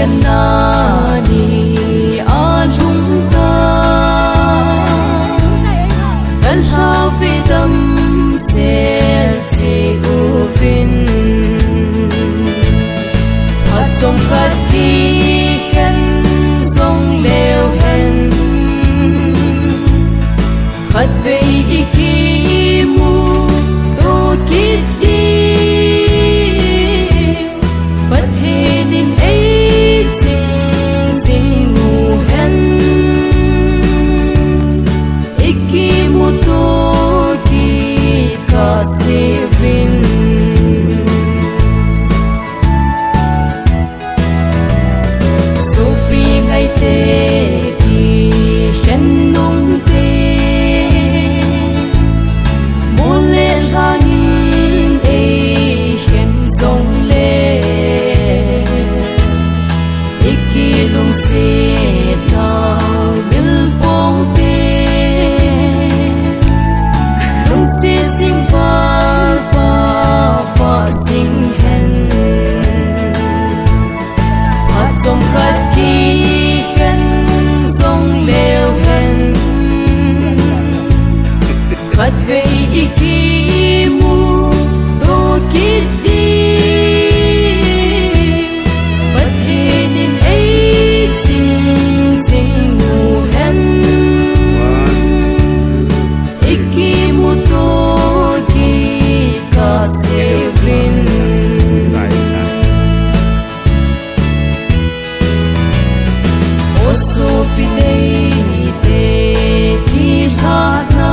nani alunga al havidam sel ti uvin hatom khat ki hen song leo hen khat ve iki mu to kit di but henin Sivin so pi ngai te ki hen nong te mole rangin e hen song le ikilung se ta bil pong te lung se sing sing hen trong khát ki hen song leo hen khát về iki mu to kit di but henin ai ching sing mu hen iki mu to ki ka se so fidei te ki thana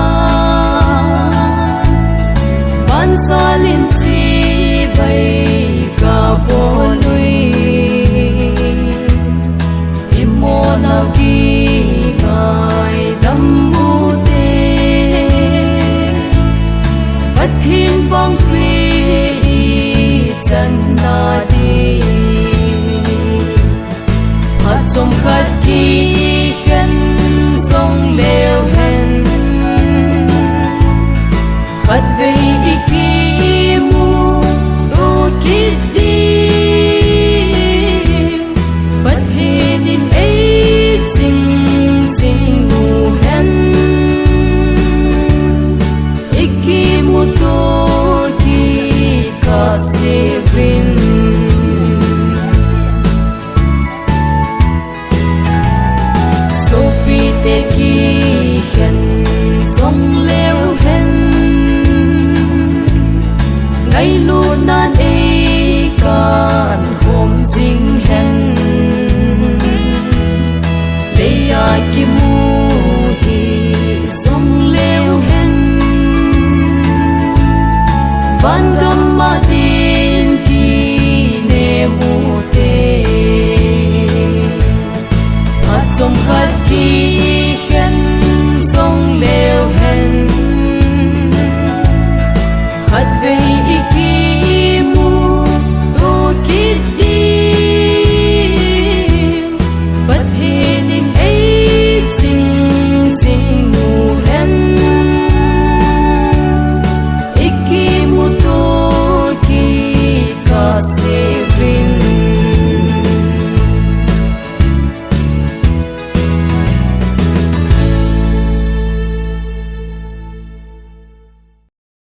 ban salin chi bai ka polui imona ki kai dam mu te pathin vang pi chan na di trong khát ki